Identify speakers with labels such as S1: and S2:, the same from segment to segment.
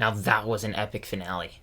S1: Now that was an epic finale.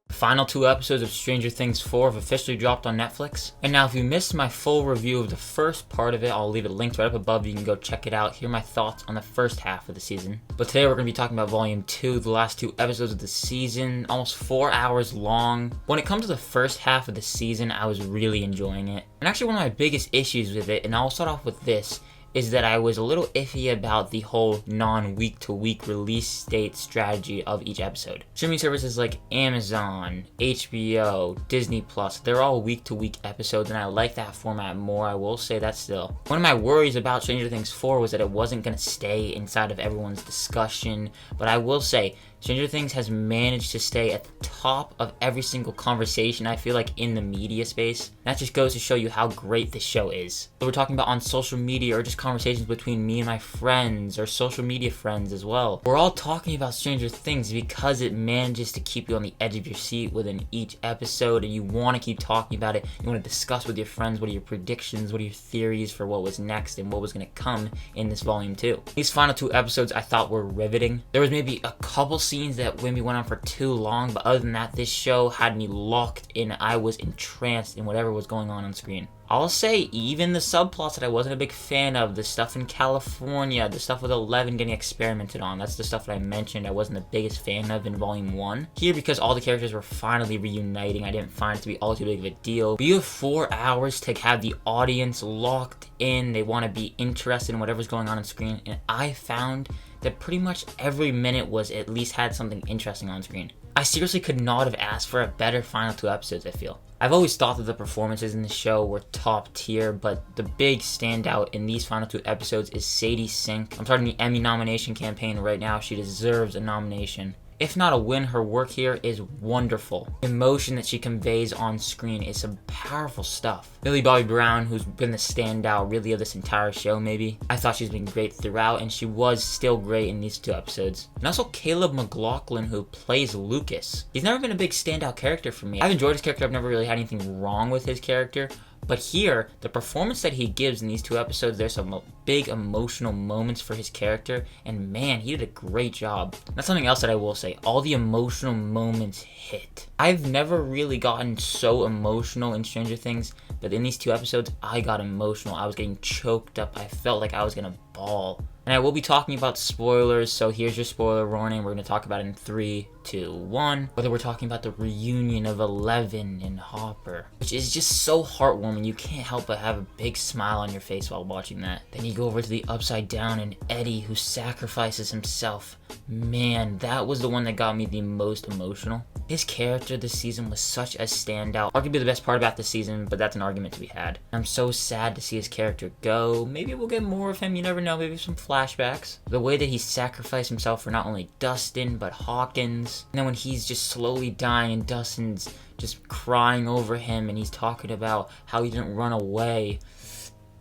S1: The final 2 episodes of Stranger Things 4 have officially dropped on Netflix. And now if you missed my full review of the first part of it, I'll leave it linked right up above. You can go check it out, hear my thoughts on the first half of the season. But today we're going to be talking about Volume 2, the last 2 episodes of the season, almost 4 hours long. When it comes to the first half of the season, I was really enjoying it. And actually one of my biggest issues with it, and I'll start off with this, is that I was a little iffy about the whole non-week-to-week release date strategy of each episode. Streaming services like Amazon, HBO, Disney Plus, they're all week-to-week episodes, and I like that format more, I will say that still. One of my worries about Stranger Things 4 was that it wasn't going to stay inside of everyone's discussion, but I will say, Stranger Things has managed to stay at the top of every single conversation, I feel like, in the media space. That just goes to show you how great this show is. So we're talking about on social media or just conversations between me and my friends or social media friends as well. We're all talking about Stranger Things because it manages to keep you on the edge of your seat within each episode, and you want to keep talking about it. You want to discuss with your friends what are your predictions, what are your theories for what was next and what was going to come in this volume 2. These final 2 episodes I thought were riveting. There was maybe a couple scenes that maybe went on for too long, but other than that, this show had me locked in. I was entranced in whatever was going on screen. I'll say even the subplots that I wasn't a big fan of, the stuff in California, the stuff with Eleven getting experimented on, that's the stuff that I mentioned I wasn't the biggest fan of in Volume 1. Here, because all the characters were finally reuniting, I didn't find it to be all too big of a deal. But you have 4 hours to have the audience locked in, they want to be interested in whatever's going on screen, and I found that pretty much every minute was at least had something interesting on screen. I seriously could not have asked for a better final 2 episodes, I feel. I've always thought that the performances in the show were top tier, but the big standout in these final 2 episodes is Sadie Sink. I'm starting the Emmy nomination campaign right now. She deserves a nomination. If not a win, her work here is wonderful. The emotion that she conveys on screen is some powerful stuff. Millie Bobby Brown, who's been the standout really of this entire show maybe, I thought she's been great throughout, and she was still great in these 2 episodes. And also Caleb McLaughlin, who plays Lucas. He's never been a big standout character for me. I've enjoyed his character, I've never really had anything wrong with his character, but here, the performance that he gives in these 2 episodes, there's some big emotional moments for his character, and man, he did a great job. That's something else that I will say. All the emotional moments hit. I've never really gotten so emotional in Stranger Things, but in these 2 episodes, I got emotional. I was getting choked up. I felt like I was gonna bawl. And I will be talking about spoilers, so here's your spoiler warning. We're going to talk about it in 3, 2, 1. Whether we're talking about the reunion of Eleven and Hopper, which is just so heartwarming. You can't help but have a big smile on your face while watching that. Then you go over to the Upside Down and Eddie, who sacrifices himself. Man, that was the one that got me the most emotional. His character this season was such a standout. Arguably the best part about this season, but that's an argument to be had. I'm so sad to see his character go. Maybe we'll get more of him, you never know, maybe some flashbacks. The way that he sacrificed himself for not only Dustin, but Hawkins. And then when he's just slowly dying and Dustin's just crying over him and he's talking about how he didn't run away.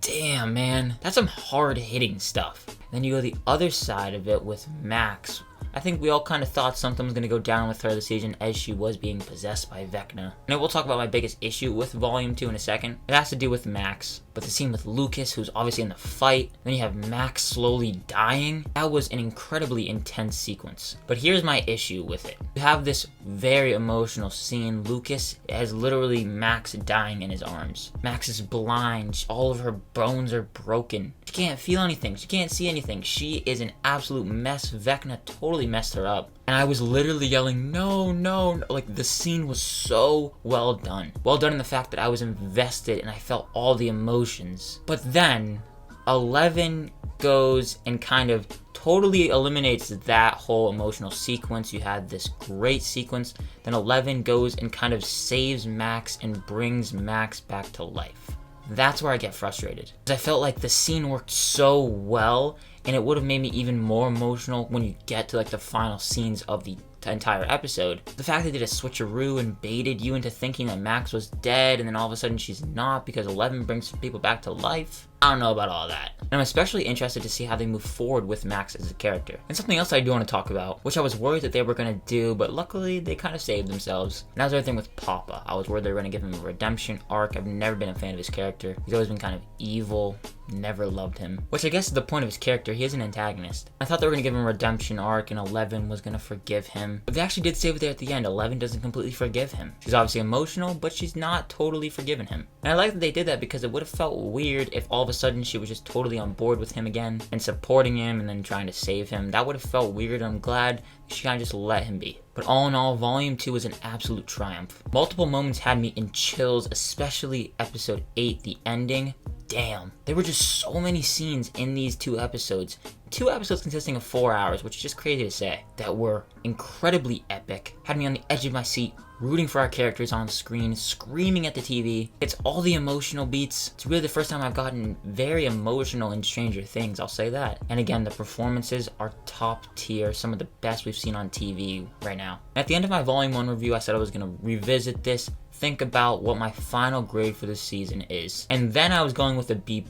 S1: Damn, man, that's some hard-hitting stuff. Then you go the other side of it with Max. I think we all kind of thought something was going to go down with her this season as she was being possessed by Vecna. And I will talk about my biggest issue with Volume 2 in a second. It has to do with Max. But the scene with Lucas, who's obviously in the fight, then you have Max slowly dying. That was an incredibly intense sequence. But here's my issue with it. You have this very emotional scene. Lucas has literally Max dying in his arms. Max is blind. All of her bones are broken. She can't feel anything. She can't see anything. She is an absolute mess. Vecna totally messed her up. And I was literally yelling, no, no, no. Like, the scene was so well done. Well done in the fact that I was invested and I felt all the emotions. But then, Eleven goes and kind of totally eliminates that whole emotional sequence. You had this great sequence. Then Eleven goes and kind of saves Max and brings Max back to life. That's where I get frustrated. Because I felt like the scene worked so well, and it would have made me even more emotional when you get to like the final scenes of the entire episode. The fact they did a switcheroo and baited you into thinking that Max was dead, and then all of a sudden she's not because Eleven brings people back to life. I don't know about all that. And I'm especially interested to see how they move forward with Max as a character. And something else I do want to talk about, which I was worried that they were going to do, but luckily they kind of saved themselves. And that was everything with Papa. I was worried they were going to give him a redemption arc. I've never been a fan of his character. He's always been kind of evil. Never loved him. Which I guess is the point of his character. He is an antagonist. I thought they were going to give him a redemption arc and 11 was going to forgive him. But they actually did save it there at the end. 11 doesn't completely forgive him. She's obviously emotional, but she's not totally forgiven him. And I like that they did that because it would have felt weird if all of a sudden she was just totally on board with him again and supporting him and then trying to save him. That would have felt weird. I'm glad she kind of just let him be. But all in all, Volume 2 was an absolute triumph. Multiple moments had me in chills, especially episode 8, the ending. Damn, there were just so many scenes in these 2 episodes. 2 episodes consisting of 4 hours, which is just crazy to say, that were incredibly epic. Had me on the edge of my seat, rooting for our characters on screen, screaming at the TV. It's all the emotional beats. It's really the first time I've gotten very emotional in Stranger Things, I'll say that. And again, the performances are top tier, some of the best we've seen on TV right now. At the end of my Volume 1 review, I said I was going to revisit this, think about what my final grade for this season is. And then I was going with a B+.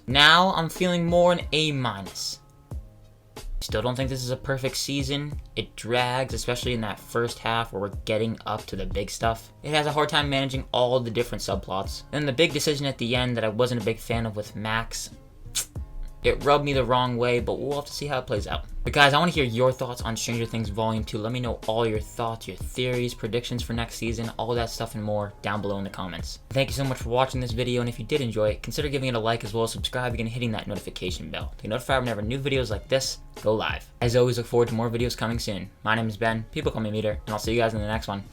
S1: Now I'm feeling more an A-. Still don't think this is a perfect season. It drags, especially in that first half where we're getting up to the big stuff. It has a hard time managing all the different subplots. And the big decision at the end that I wasn't a big fan of with Max, it rubbed me the wrong way, but we'll have to see how it plays out. But guys, I want to hear your thoughts on Stranger Things Volume 2. Let me know all your thoughts, your theories, predictions for next season, all that stuff and more down below in the comments. Thank you so much for watching this video, and if you did enjoy it, consider giving it a like as well as subscribing and hitting that notification bell to get notified whenever new videos like this go live. As always, look forward to more videos coming soon. My name is Ben, people call me Meter, and I'll see you guys in the next one.